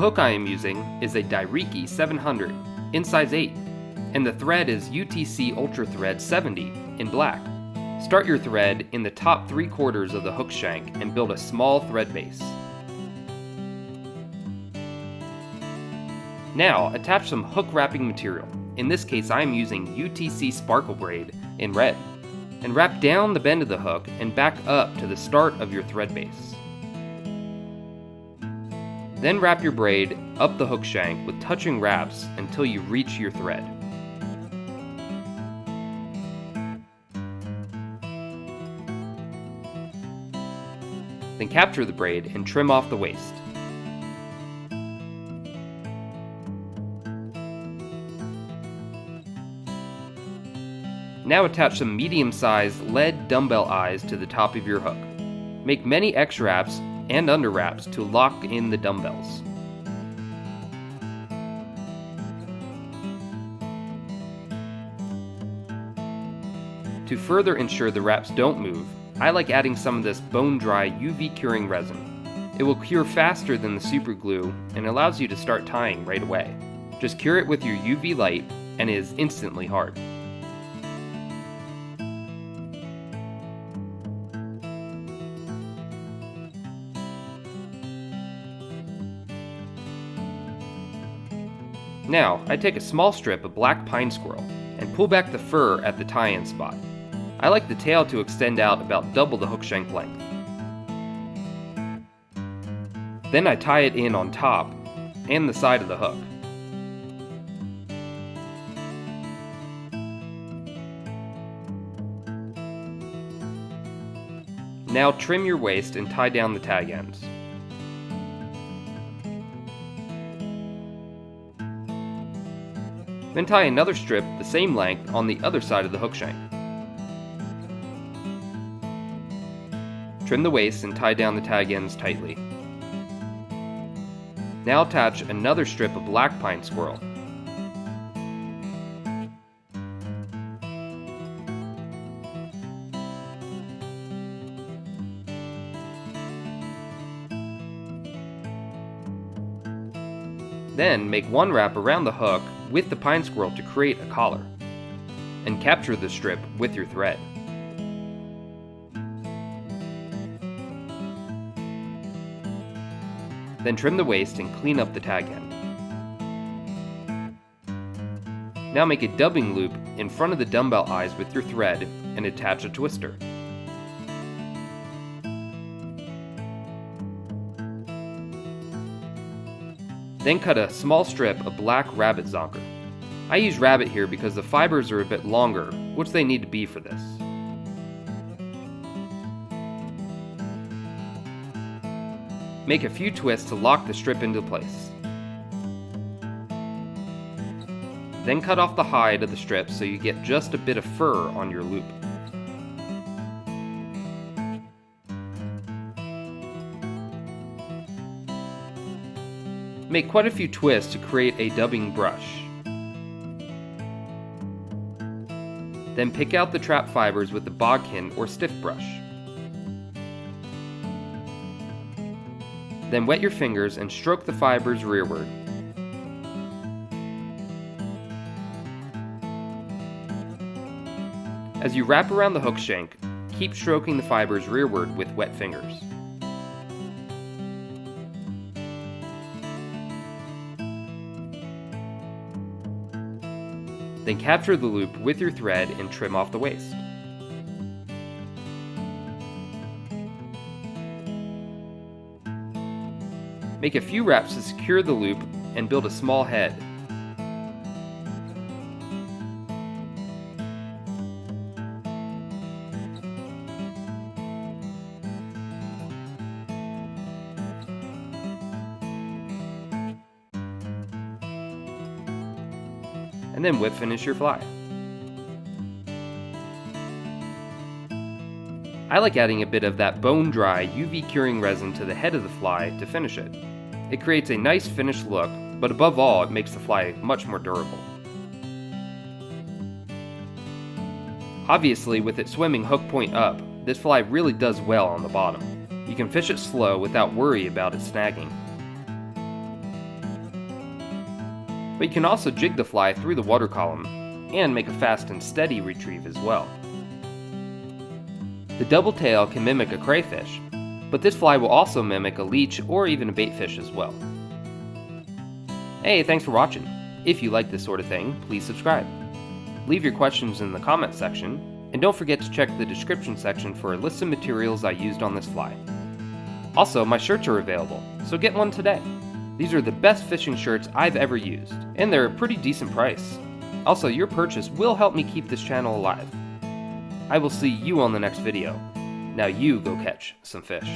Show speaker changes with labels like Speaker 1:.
Speaker 1: hook I am using is a Dairiki 700 in size 8, and the thread is UTC Ultra Thread 70 in black. Start your thread in the top 3/4 of the hook shank and build a small thread base. Now attach some hook wrapping material. In this case I am using UTC Sparkle Braid in red, and wrap down the bend of the hook and back up to the start of your thread base. Then wrap your braid up the hook shank with touching wraps until you reach your thread. Then capture the braid and trim off the waist. Now attach some medium-sized lead dumbbell eyes to the top of your hook. Make many X-wraps and under-wraps to lock in the dumbbells. To further ensure the wraps don't move, I like adding some of this bone-dry UV curing resin. It will cure faster than the super glue and allows you to start tying right away. Just cure it with your UV light and it is instantly hard. Now, I take a small strip of black pine squirrel and pull back the fur at the tie-in spot. I like the tail to extend out about double the hook shank length. Then I tie it in on top and the side of the hook. Now trim your waist and tie down the tag ends. Then tie another strip the same length on the other side of the hook shank. Trim the waist and tie down the tag ends tightly. Now attach another strip of black pine squirrel. Then make one wrap around the hook with the pine squirrel to create a collar, and capture the strip with your thread. Then trim the waist and clean up the tag end. Now make a dubbing loop in front of the dumbbell eyes with your thread and attach a twister. Then cut a small strip of black rabbit zonker. I use rabbit here because the fibers are a bit longer, which they need to be for this. Make a few twists to lock the strip into place. Then cut off the hide of the strip so you get just a bit of fur on your loop. Make quite a few twists to create a dubbing brush. Then pick out the trap fibers with the bodkin or stiff brush. Then wet your fingers and stroke the fibers rearward. As you wrap around the hook shank, keep stroking the fibers rearward with wet fingers. Then capture the loop with your thread and trim off the waist. Make a few wraps to secure the loop and build a small head. And then whip finish your fly. I like adding a bit of that bone-dry UV curing resin to the head of the fly to finish it. It creates a nice finished look, but above all, it makes the fly much more durable. Obviously, with it swimming hook point up, this fly really does well on the bottom. You can fish it slow without worry about it snagging. but you can also jig the fly through the water column and make a fast and steady retrieve as well. The double tail can mimic a crayfish, but this fly will also mimic a leech or even a baitfish as well. Hey, thanks for watching. If you like this sort of thing, please subscribe. Leave your questions in the comment section, and don't forget to check the description section for a list of materials I used on this fly. Also, my shirts are available, so get one today. These are the best fishing shirts I've ever used, and they're a pretty decent price. Also, your purchase will help me keep this channel alive. I will see you on the next video. Now you go catch some fish.